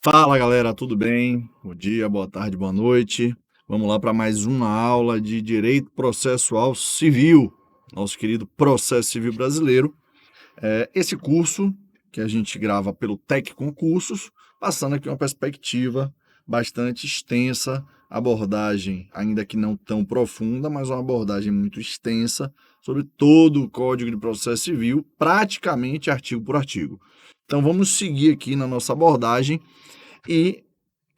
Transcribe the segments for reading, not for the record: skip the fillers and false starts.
Fala galera, tudo bem? Bom dia, boa tarde, boa noite. Vamos lá para mais uma aula de Direito Processual Civil, nosso querido Processo Civil Brasileiro. Esse curso que a gente grava pelo TEC Concursos, passando aqui uma perspectiva bastante extensa, abordagem ainda que não tão profunda, mas uma abordagem muito extensa sobre todo o Código de Processo Civil, praticamente artigo por artigo. Então vamos seguir aqui na nossa abordagem e,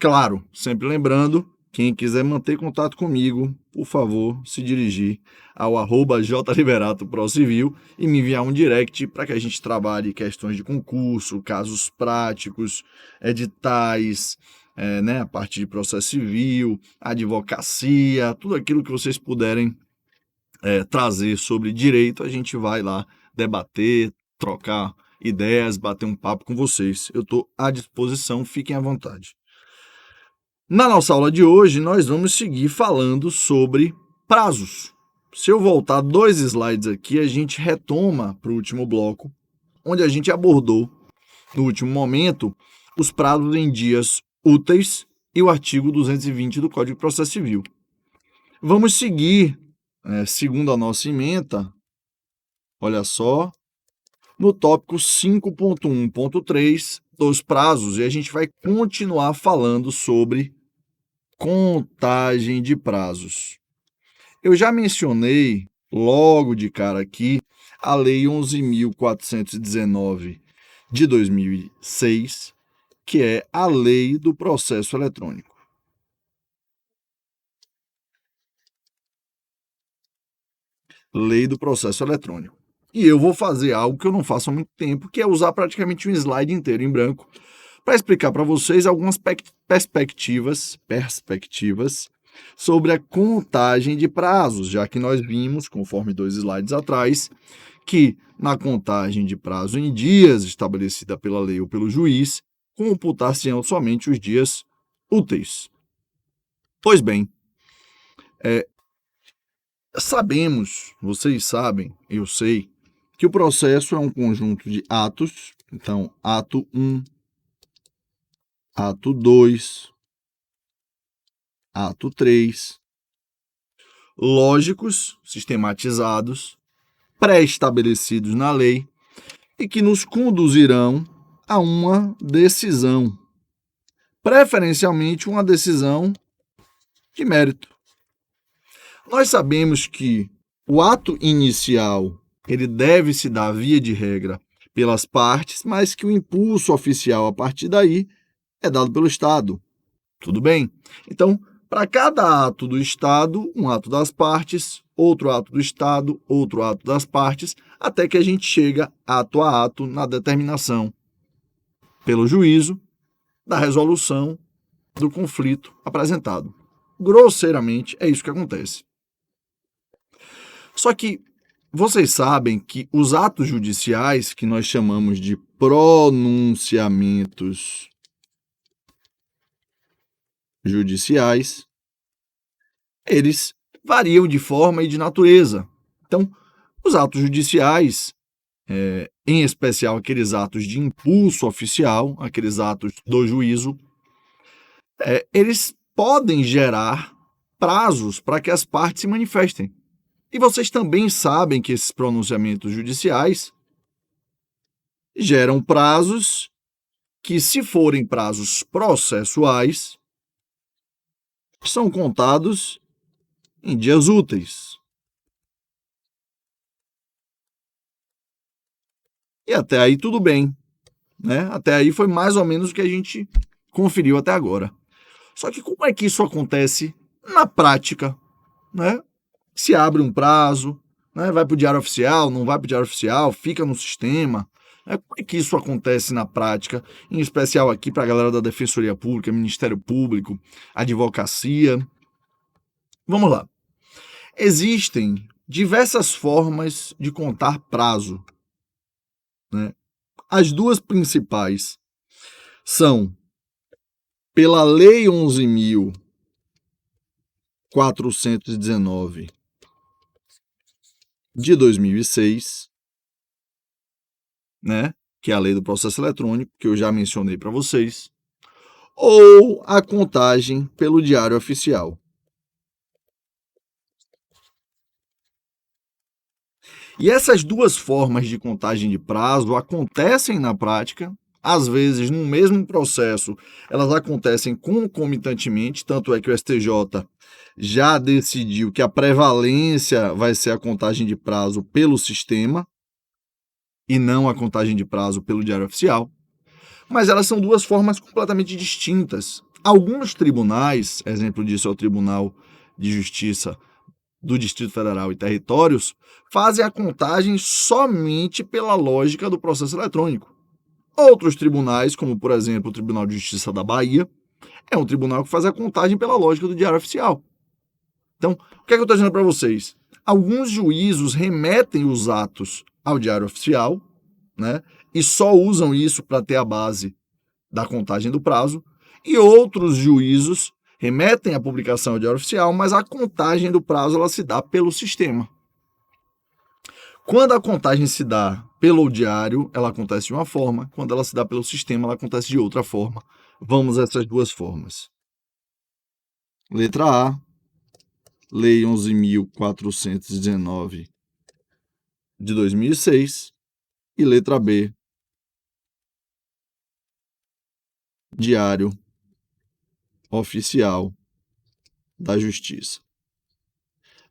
claro, sempre lembrando, quem quiser manter contato comigo, por favor, se dirigir ao @jliberato_procivil e me enviar um direct para que a gente trabalhe questões de concurso, casos práticos, editais, a parte de processo civil, advocacia, tudo aquilo que vocês puderem trazer sobre direito, a gente vai lá debater, trocar ideias, bater um papo com vocês. Eu estou à disposição, fiquem à vontade. Na nossa aula de hoje, nós vamos seguir falando sobre prazos. Se eu voltar 2 slides aqui, a gente retoma para o último bloco, onde a gente abordou, no último momento, os prazos em dias úteis e o artigo 220 do Código de Processo Civil. Vamos seguir, segundo a nossa ementa, olha só, no tópico 5.1.3 dos prazos, e a gente vai continuar falando sobre contagem de prazos. Eu já mencionei logo de cara aqui a Lei 11.419 de 2006, que é a Lei do Processo Eletrônico. Lei do Processo Eletrônico. E eu vou fazer algo que eu não faço há muito tempo, que é usar praticamente um slide inteiro em branco para explicar para vocês algumas perspectivas sobre a contagem de prazos, já que nós vimos, conforme 2 slides atrás, que na contagem de prazo em dias estabelecida pela lei ou pelo juiz, computar-se-ão somente os dias úteis. Pois bem, sabemos, vocês sabem, eu sei, que o processo é um conjunto de atos, então, ato 1, ato 2, ato 3, lógicos, sistematizados, pré-estabelecidos na lei e que nos conduzirão a uma decisão, preferencialmente uma decisão de mérito. Nós sabemos que o ato inicial ele deve se dar, via de regra, pelas partes, mas que o impulso oficial a partir daí é dado pelo Estado. Tudo bem? Então, para cada ato do Estado, um ato das partes, outro ato do Estado, outro ato das partes, até que a gente chega ato a ato na determinação pelo juízo da resolução do conflito apresentado. Grosseiramente, é isso que acontece. Só que vocês sabem que os atos judiciais, que nós chamamos de pronunciamentos judiciais, eles variam de forma e de natureza. Então, os atos judiciais, em especial aqueles atos de impulso oficial, aqueles atos do juízo, eles podem gerar prazos para que as partes se manifestem. E vocês também sabem que esses pronunciamentos judiciais geram prazos que, se forem prazos processuais, são contados em dias úteis. E até aí tudo bem, né? Até aí foi mais ou menos o que a gente conferiu até agora. Só que como é que isso acontece na prática, né? Se abre um prazo, né? Vai para o Diário Oficial, não vai para o Diário Oficial, fica no sistema. Como é que isso acontece na prática, em especial aqui para a galera da Defensoria Pública, Ministério Público, Advocacia? Vamos lá. Existem diversas formas de contar prazo, né? As duas principais são pela Lei 11.419 de 2006, né, que é a lei do processo eletrônico, que eu já mencionei para vocês, ou a contagem pelo Diário Oficial. E essas duas formas de contagem de prazo acontecem na prática, às vezes no mesmo processo, elas acontecem concomitantemente, tanto é que o STJ já decidiu que a prevalência vai ser a contagem de prazo pelo sistema e não a contagem de prazo pelo Diário Oficial. Mas elas são duas formas completamente distintas. Alguns tribunais, exemplo disso é o Tribunal de Justiça do Distrito Federal e Territórios, fazem a contagem somente pela lógica do processo eletrônico. Outros tribunais, como por exemplo o Tribunal de Justiça da Bahia, é um tribunal que faz a contagem pela lógica do Diário Oficial. Então, o que é que eu estou dizendo para vocês? Alguns juízos remetem os atos ao Diário Oficial, né, e só usam isso para ter a base da contagem do prazo, e outros juízos remetem a publicação ao Diário Oficial, mas a contagem do prazo ela se dá pelo sistema. Quando a contagem se dá pelo diário, ela acontece de uma forma, quando ela se dá pelo sistema, ela acontece de outra forma. Vamos a essas duas formas. Letra A, Lei 11.419 de 2006, e letra B, Diário Oficial da Justiça.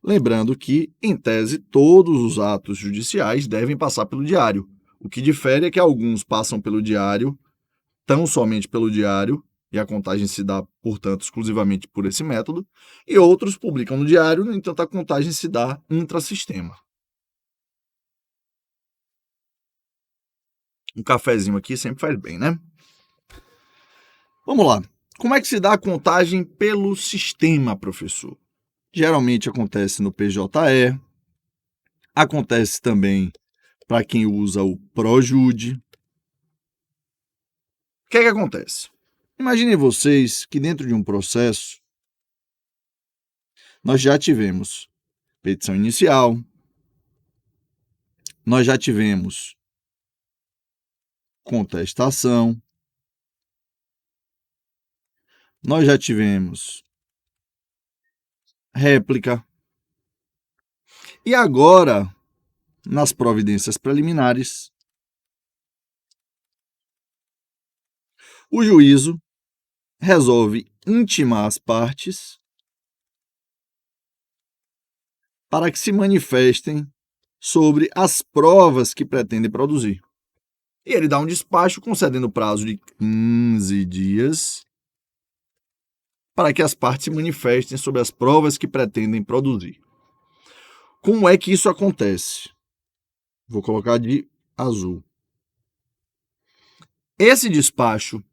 Lembrando que, em tese, todos os atos judiciais devem passar pelo diário. O que difere é que alguns passam pelo diário, tão somente pelo diário, e a contagem se dá, portanto, exclusivamente por esse método, e outros publicam no diário, no entanto, a contagem se dá intrasistema. Um cafezinho aqui sempre faz bem, né? Vamos lá. Como é que se dá a contagem pelo sistema, professor? Geralmente acontece no PJE, acontece também para quem usa o ProJude. O que é que acontece? Imaginem vocês que dentro de um processo nós já tivemos petição inicial, nós já tivemos contestação, nós já tivemos réplica, e agora, nas providências preliminares, o juízo resolve intimar as partes para que se manifestem sobre as provas que pretendem produzir. E ele dá um despacho concedendo prazo de 15 dias para que as partes se manifestem sobre as provas que pretendem produzir. Como é que isso acontece? Vou colocar de azul. Esse despacho,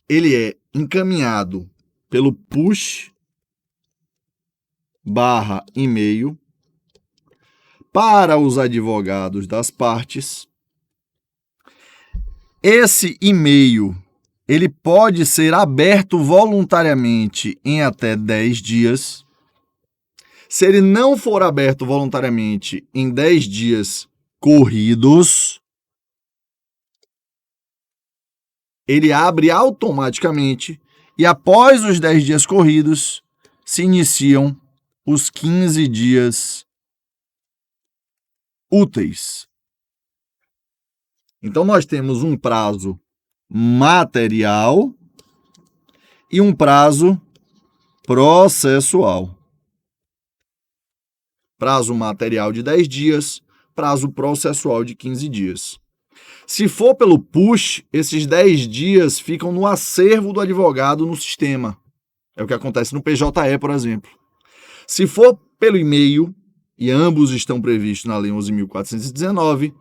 ele é encaminhado pelo push/e-mail para os advogados das partes. Esse e-mail, ele pode ser aberto voluntariamente em até 10 dias. Se ele não for aberto voluntariamente em 10 dias corridos, ele abre automaticamente e após os 10 dias corridos, se iniciam os 15 dias úteis. Então, nós temos um prazo material e um prazo processual. Prazo material de 10 dias, prazo processual de 15 dias. Se for pelo push, esses 10 dias ficam no acervo do advogado no sistema. É o que acontece no PJE, por exemplo. Se for pelo e-mail, e ambos estão previstos na Lei 11.419,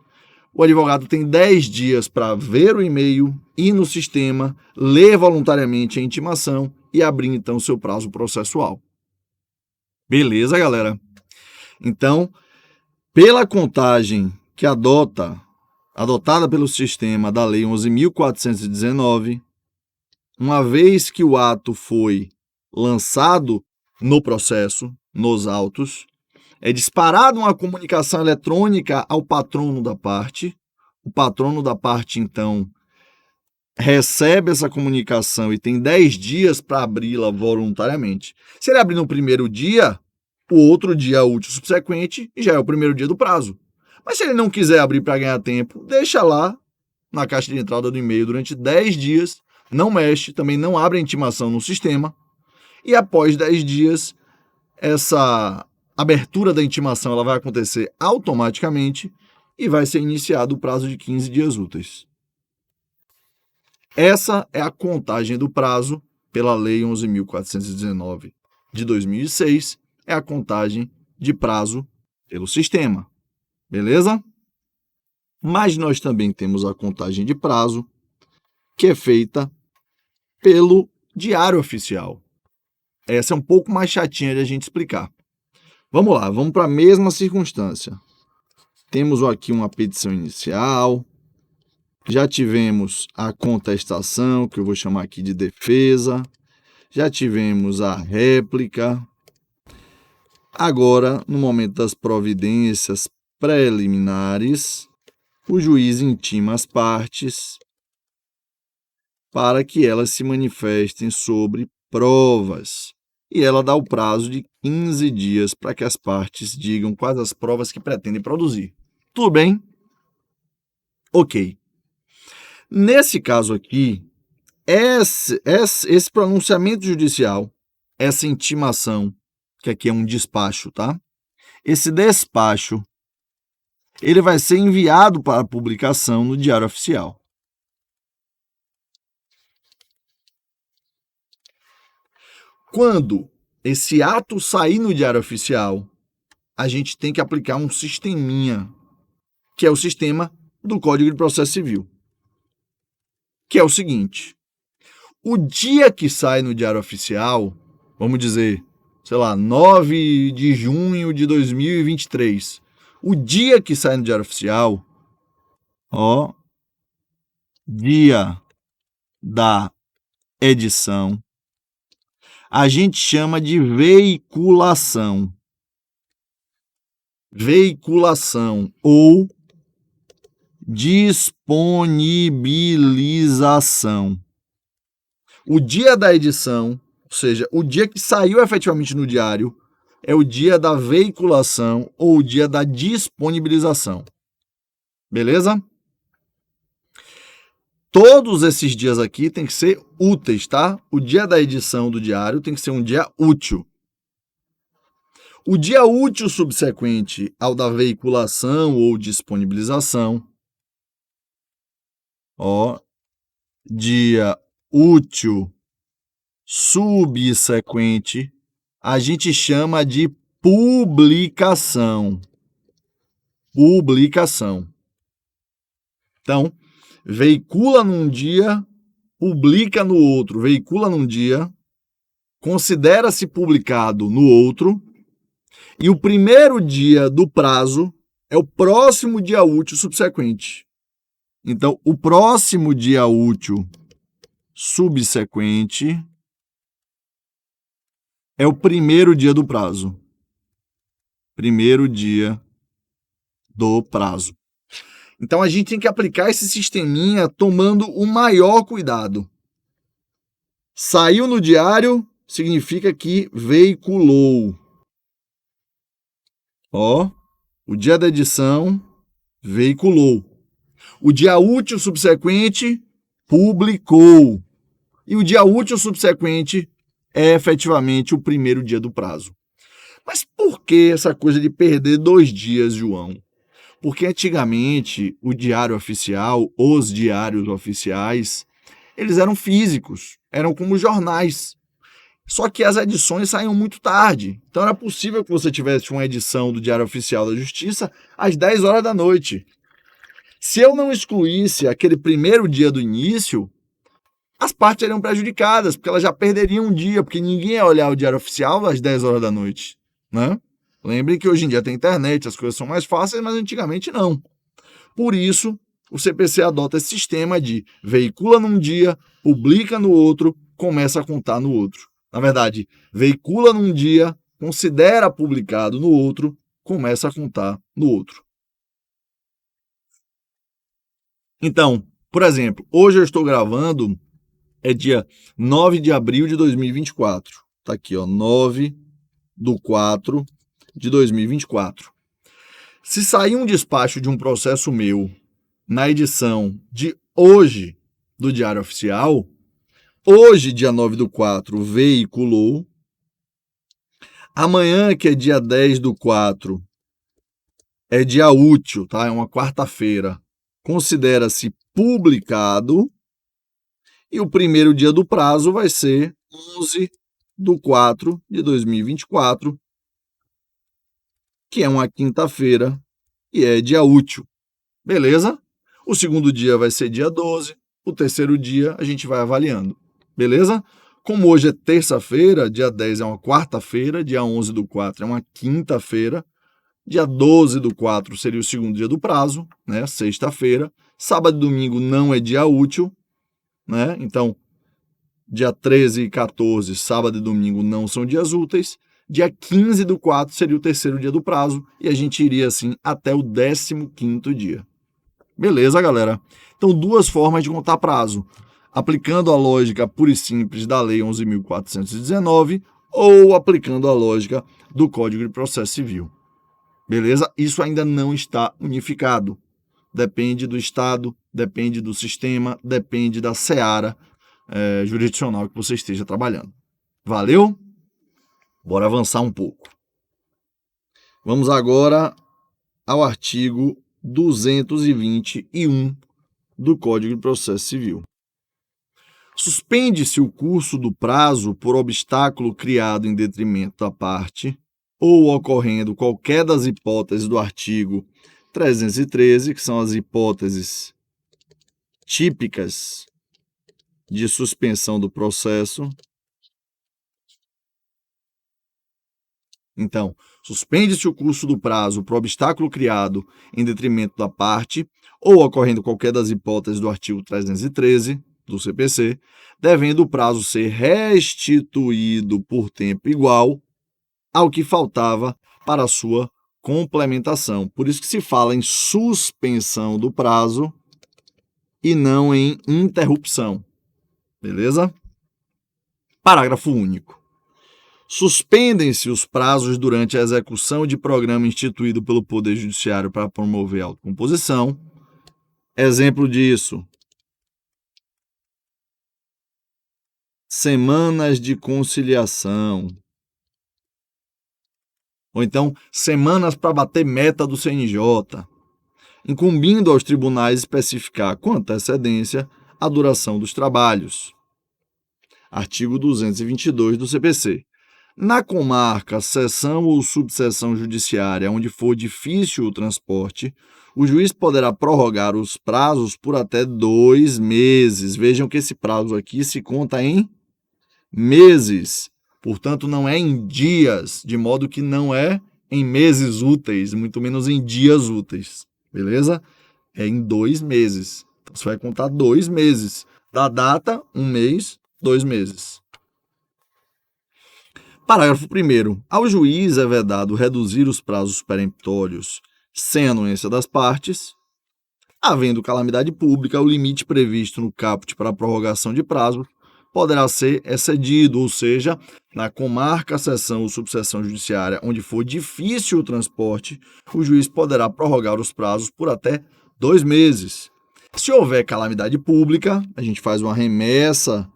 o advogado tem 10 dias para ver o e-mail, ir no sistema, ler voluntariamente a intimação e abrir, então, seu prazo processual. Beleza, galera? Então, pela contagem que adotada pelo sistema da Lei 11.419, uma vez que o ato foi lançado no processo, nos autos, É disparada uma comunicação eletrônica ao patrono da parte. O patrono da parte, então, recebe essa comunicação e tem 10 dias para abri-la voluntariamente. Se ele abrir no primeiro dia, o outro dia útil subsequente já é o primeiro dia do prazo. Mas se ele não quiser abrir para ganhar tempo, deixa lá na caixa de entrada do e-mail durante 10 dias, não mexe, também não abre a intimação no sistema, e após 10 dias, essa abertura da intimação ela vai acontecer automaticamente e vai ser iniciado o prazo de 15 dias úteis. Essa é a contagem do prazo pela Lei 11.419 de 2006, é a contagem de prazo pelo sistema, beleza? Mas nós também temos a contagem de prazo, que é feita pelo Diário Oficial. Essa é um pouco mais chatinha de a gente explicar. Vamos lá, vamos para a mesma circunstância. Temos aqui uma petição inicial, já tivemos a contestação, que eu vou chamar aqui de defesa, já tivemos a réplica. Agora, no momento das providências preliminares, o juiz intima as partes para que elas se manifestem sobre provas. E ela dá o prazo de 15 dias para que as partes digam quais as provas que pretendem produzir. Tudo bem? Ok. Nesse caso aqui, esse pronunciamento judicial, essa intimação, que aqui é um despacho, tá? Esse despacho, ele vai ser enviado para publicação no Diário Oficial. Quando esse ato sair no Diário Oficial, a gente tem que aplicar um sisteminha, que é o sistema do Código de Processo Civil, que é o seguinte: o dia que sai no Diário Oficial, vamos dizer, 9 de junho de 2023, o dia que sai no Diário Oficial, dia da edição, a gente chama de veiculação. Veiculação ou disponibilização. O dia da edição, ou seja, o dia que saiu efetivamente no diário, é o dia da veiculação ou o dia da disponibilização. Beleza? Todos esses dias aqui tem que ser úteis, tá? O dia da edição do diário tem que ser um dia útil. O dia útil subsequente ao da veiculação ou disponibilização, dia útil subsequente, a gente chama de publicação. Publicação. Então, veicula num dia, publica no outro. Veicula num dia, considera-se publicado no outro, e o primeiro dia do prazo é o próximo dia útil subsequente. Então, o próximo dia útil subsequente é o primeiro dia do prazo. Primeiro dia do prazo. Então, a gente tem que aplicar esse sisteminha tomando o maior cuidado. Saiu no diário, significa que veiculou. O dia da edição, veiculou. O dia útil subsequente, publicou. E o dia útil subsequente é efetivamente o primeiro dia do prazo. Mas por que essa coisa de perder 2 dias, João? Porque antigamente o Diário Oficial, os diários oficiais, eles eram físicos, eram como jornais. Só que as edições saíam muito tarde. Então era possível que você tivesse uma edição do Diário Oficial da Justiça às 10 horas da noite. Se eu não excluísse aquele primeiro dia do início, as partes seriam prejudicadas, porque elas já perderiam um dia, porque ninguém ia olhar o Diário Oficial às 10 horas da noite, né? Lembrem que hoje em dia tem internet, as coisas são mais fáceis, mas antigamente não. Por isso, o CPC adota esse sistema de veicula num dia, publica no outro, começa a contar no outro. Na verdade, veicula num dia, considera publicado no outro começa a contar no outro. Então, por exemplo, hoje eu estou gravando, é dia 9 de abril de 2024. Tá aqui, ó, 9/4/2024. Se sair um despacho de um processo meu na edição de hoje do Diário Oficial, hoje, dia 9/4, veiculou. Amanhã, que é dia 10/4, é dia útil, tá? É uma quarta-feira. Considera-se publicado. E o primeiro dia do prazo vai ser 11/4/2024, que é uma quinta-feira e é dia útil. Beleza? O segundo dia vai ser dia 12, o terceiro dia a gente vai avaliando. Beleza? Como hoje é terça-feira, dia 10 é uma quarta-feira, dia 11/4 é uma quinta-feira, dia 12/4 seria o segundo dia do prazo, né? Sexta-feira. Sábado e domingo não é dia útil, né? Então, dia 13 e 14, sábado e domingo, não são dias úteis. Dia 15/4 seria o terceiro dia do prazo e a gente iria assim até o 15º dia. Beleza, galera? Então, duas formas de contar prazo. Aplicando a lógica pura e simples da Lei 11.419 ou aplicando a lógica do Código de Processo Civil. Beleza? Isso ainda não está unificado. Depende do Estado, depende do sistema, depende da seara jurisdicional que você esteja trabalhando. Valeu? Bora avançar um pouco. Vamos agora ao artigo 221 do Código de Processo Civil. Suspende-se o curso do prazo por obstáculo criado em detrimento da parte ou ocorrendo qualquer das hipóteses do artigo 313, que são as hipóteses típicas de suspensão do processo. Então, suspende-se o curso do prazo por obstáculo criado em detrimento da parte ou ocorrendo qualquer das hipóteses do artigo 313 do CPC, devendo o prazo ser restituído por tempo igual ao que faltava para a sua complementação. Por isso que se fala em suspensão do prazo e não em interrupção. Beleza? Parágrafo único. Suspendem-se os prazos durante a execução de programa instituído pelo Poder Judiciário para promover a autocomposição. Exemplo disso: semanas de conciliação. Ou então, semanas para bater meta do CNJ, incumbindo aos tribunais especificar com antecedência a duração dos trabalhos. Artigo 222 do CPC. Na comarca, seção ou subseção judiciária onde for difícil o transporte, o juiz poderá prorrogar os prazos por até 2 meses. Vejam que esse prazo aqui se conta em meses, portanto não é em dias, de modo que não é em meses úteis, muito menos em dias úteis, beleza? É em 2 meses. Então você vai contar 2 meses. Da data, 1 mês, 2 meses. Parágrafo 1º. Ao juiz é vedado reduzir os prazos peremptórios sem anuência das partes. Havendo calamidade pública, o limite previsto no caput para a prorrogação de prazo poderá ser excedido, ou seja, na comarca, seção ou subseção judiciária onde for difícil o transporte, o juiz poderá prorrogar os prazos por até 2 meses. Se houver calamidade pública, a gente faz uma remessa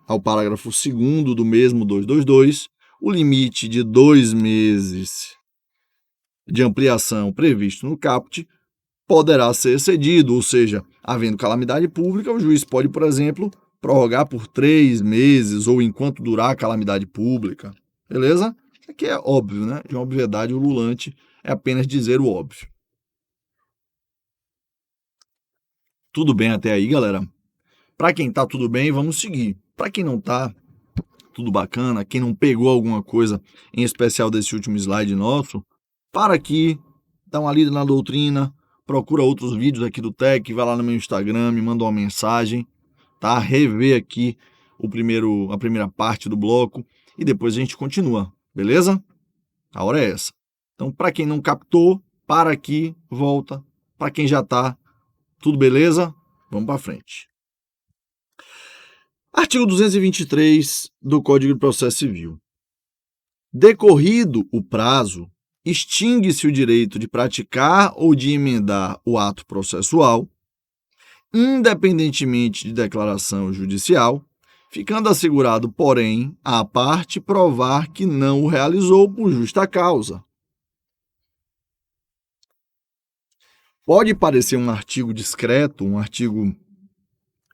ao parágrafo 2º do mesmo 222, o limite de 2 meses de ampliação previsto no caput poderá ser excedido, ou seja, havendo calamidade pública, o juiz pode, por exemplo, prorrogar por 3 meses ou enquanto durar a calamidade pública. Beleza? Aqui é óbvio, né? De uma obviedade ululante é apenas dizer o óbvio. Tudo bem até aí, galera? Para quem tá tudo bem, vamos seguir. Para quem não tá, tudo bacana, quem não pegou alguma coisa em especial desse último slide nosso, para aqui, dá uma lida na doutrina, procura outros vídeos aqui do TEC, vai lá no meu Instagram, me manda uma mensagem, tá? Rever aqui a primeira parte do bloco e depois a gente continua, beleza? A hora é essa. Então, para quem não captou, para aqui, volta. Para quem já está, tudo beleza? Vamos para frente. Artigo 223 do Código de Processo Civil. Decorrido o prazo, extingue-se o direito de praticar ou de emendar o ato processual, independentemente de declaração judicial, ficando assegurado, porém, à parte provar que não o realizou por justa causa. Pode parecer um artigo discreto, um artigo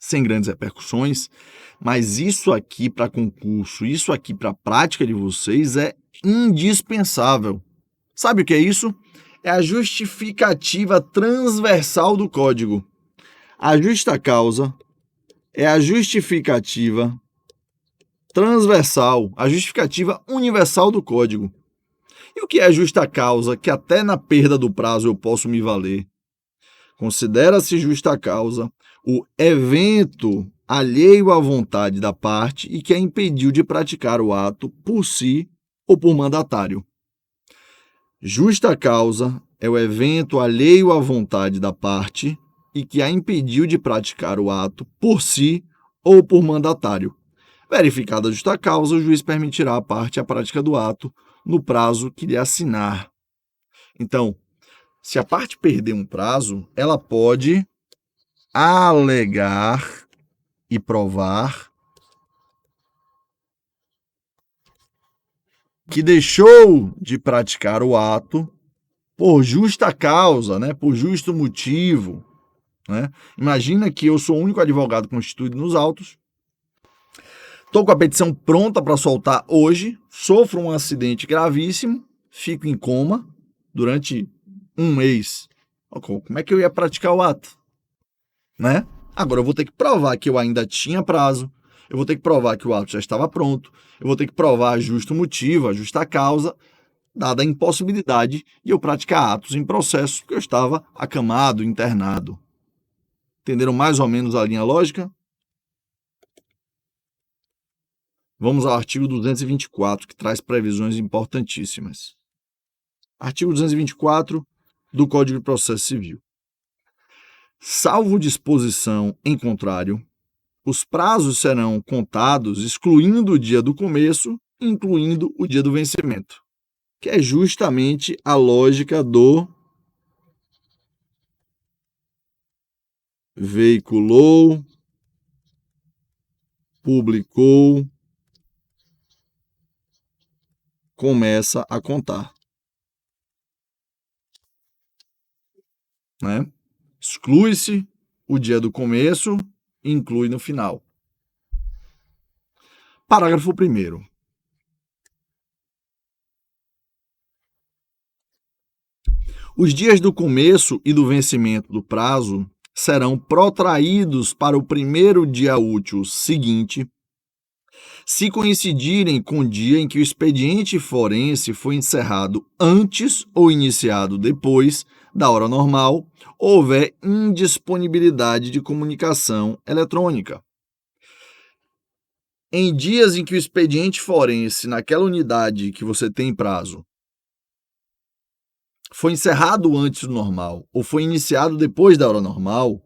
sem grandes repercussões, mas isso aqui para concurso, isso aqui para a prática de vocês é indispensável. Sabe o que é isso? É a justificativa transversal do Código. A justa causa é a justificativa transversal, a justificativa universal do Código. E o que é a justa causa, que até na perda do prazo eu posso me valer? Considera-se justa causa o evento alheio à vontade da parte e que a impediu de praticar o ato por si ou por mandatário. Justa causa é o evento alheio à vontade da parte e que a impediu de praticar o ato por si ou por mandatário. Verificada a justa causa, o juiz permitirá à parte a prática do ato no prazo que lhe assinar. Então, se a parte perder um prazo, ela pode alegar e provar que deixou de praticar o ato por justa causa, né, por justo motivo. Né? Imagina que eu sou o único advogado constituído nos autos, estou com a petição pronta para soltar hoje, sofro um acidente gravíssimo, fico em coma durante um mês. Como é que eu ia praticar o ato? Né? Agora eu vou ter que provar que eu ainda tinha prazo, eu vou ter que provar que o ato já estava pronto, eu vou ter que provar justo motivo, a justa causa, dada a impossibilidade de eu praticar atos em processo porque eu estava acamado, internado. Entenderam mais ou menos a linha lógica? Vamos ao artigo 224, que traz previsões importantíssimas. Artigo 224 do Código de Processo Civil. Salvo disposição em contrário, os prazos serão contados excluindo o dia do começo, incluindo o dia do vencimento, que é justamente a lógica do veiculou, publicou, começa a contar. Né? Exclui-se o dia do começo, inclui no final. Parágrafo 1º. Os dias do começo e do vencimento do prazo serão protraídos para o primeiro dia útil seguinte, se coincidirem com o dia em que o expediente forense foi encerrado antes ou iniciado depois da hora normal, ou houver indisponibilidade de comunicação eletrônica. Em dias em que o expediente forense, naquela unidade que você tem prazo, foi encerrado antes do normal ou foi iniciado depois da hora normal,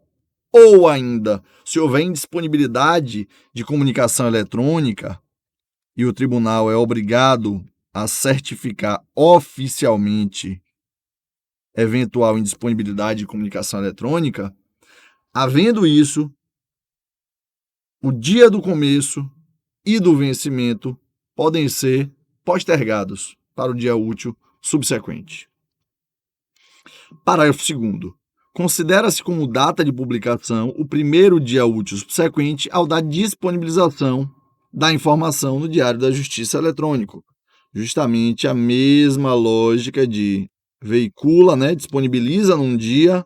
ou ainda, se houver indisponibilidade de comunicação eletrônica e o tribunal é obrigado a certificar oficialmente eventual indisponibilidade de comunicação eletrônica, havendo isso, o dia do começo e do vencimento podem ser postergados para o dia útil subsequente. Parágrafo 2º. Considera-se como data de publicação o primeiro dia útil subsequente ao da disponibilização da informação no Diário da Justiça eletrônico. Justamente a mesma lógica de veicula, né, disponibiliza num dia,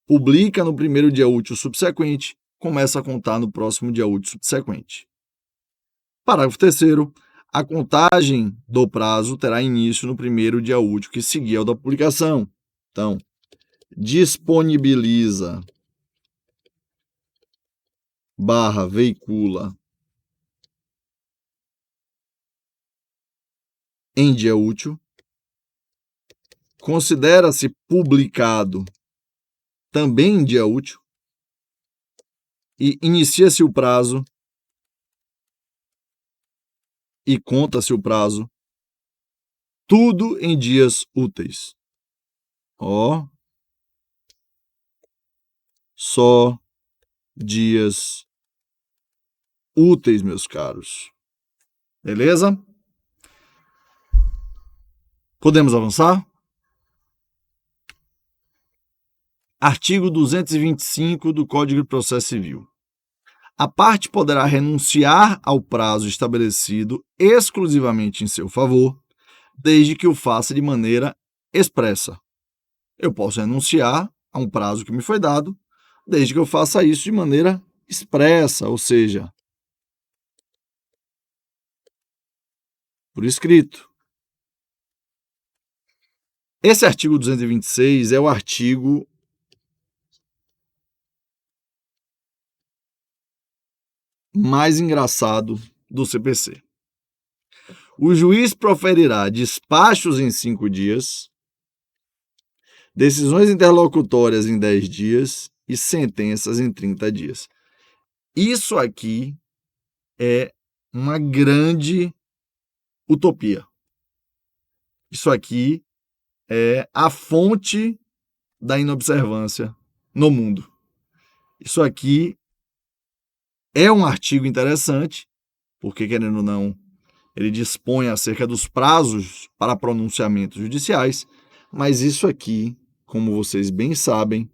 publica no primeiro dia útil subsequente, começa a contar no próximo dia útil subsequente. Parágrafo 3º. A contagem do prazo terá início no primeiro dia útil que seguir ao da publicação. Então, disponibiliza / veicula em dia útil, considera-se publicado também em dia útil e inicia-se o prazo e conta-se o prazo, tudo em dias úteis. Ó, só dias úteis, meus caros. Beleza? Podemos avançar? Artigo 225 do Código de Processo Civil. A parte poderá renunciar ao prazo estabelecido exclusivamente em seu favor, desde que o faça de maneira expressa. Eu posso renunciar a um prazo que me foi dado, desde que eu faça isso de maneira expressa, ou seja, por escrito. Esse artigo 226 é o artigo mais engraçado do CPC. O juiz proferirá despachos em 5 dias, decisões interlocutórias em 10 dias e sentenças em 30 dias. Isso aqui é uma grande utopia. Isso aqui é a fonte da inobservância no mundo. Isso aqui é um artigo interessante, porque, querendo ou não, ele dispõe acerca dos prazos para pronunciamentos judiciais, mas isso aqui, como vocês bem sabem,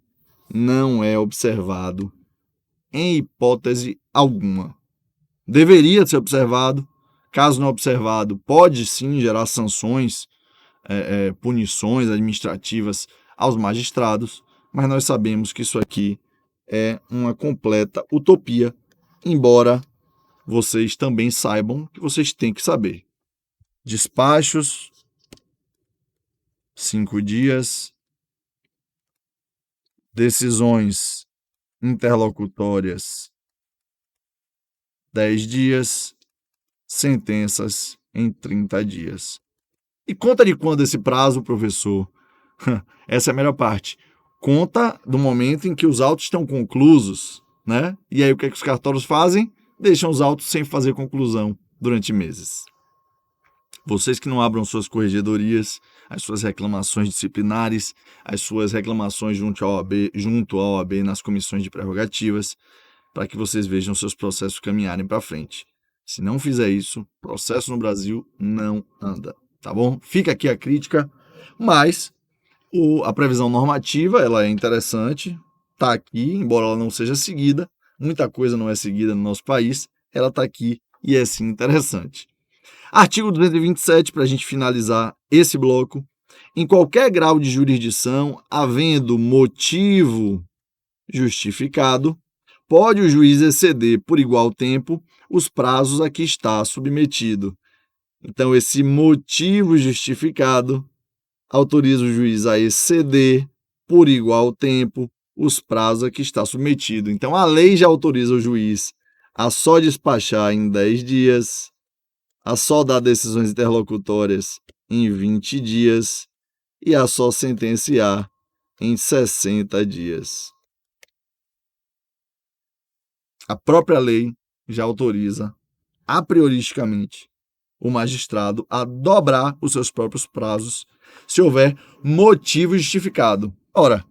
não é observado em hipótese alguma. Deveria ser observado, caso não observado, pode sim gerar sanções, punições administrativas aos magistrados, mas nós sabemos que isso aqui é uma completa utopia, embora vocês também saibam que vocês têm que saber. Despachos, 5 dias, decisões interlocutórias, 10 dias, sentenças em 30 dias. E conta de quando esse prazo, professor? Essa é a melhor parte. Conta do momento em que os autos estão conclusos, né? E aí o que é que os cartórios fazem? Deixam os autos sem fazer conclusão durante meses. Vocês que não abram suas corregedorias, as suas reclamações disciplinares, as suas reclamações junto à OAB nas comissões de prerrogativas, para que vocês vejam seus processos caminharem para frente. Se não fizer isso, processo no Brasil não anda, tá bom? Fica aqui a crítica, mas a previsão normativa ela é interessante, está aqui, embora ela não seja seguida, muita coisa não é seguida no nosso país, ela está aqui e é sim interessante. Artigo 227, para a gente finalizar esse bloco. Em qualquer grau de jurisdição, havendo motivo justificado, pode o juiz exceder por igual tempo os prazos a que está submetido. Então, esse motivo justificado autoriza o juiz a exceder por igual tempo os prazos a que está submetido. Então, a lei já autoriza o juiz a só despachar em 10 dias, a só dar decisões interlocutórias em 20 dias e a só sentenciar em 60 dias. A própria lei já autoriza, a prioristicamente, o magistrado a dobrar os seus próprios prazos se houver motivo justificado. Ora,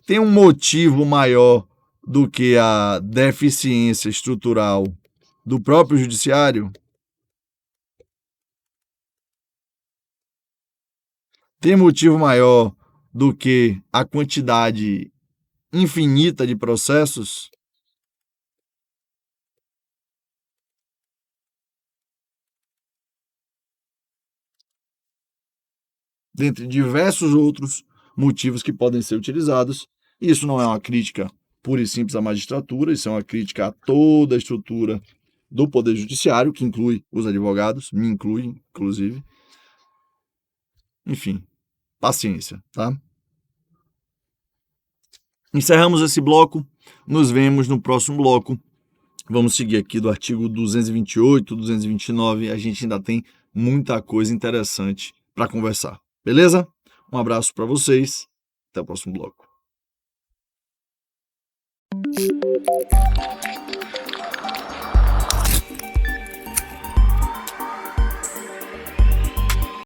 tem um motivo maior do que a deficiência estrutural do próprio judiciário? Tem motivo maior do que a quantidade infinita de processos? Dentre diversos outros motivos que podem ser utilizados. Isso não é uma crítica pura e simples à magistratura, isso é uma crítica a toda a estrutura do Poder Judiciário, que inclui os advogados, me inclui, inclusive. Enfim, paciência, tá? Encerramos esse bloco, nos vemos no próximo bloco. Vamos seguir aqui do artigo 228, 229, a gente ainda tem muita coisa interessante para conversar, beleza? Um abraço para vocês. Até o próximo bloco.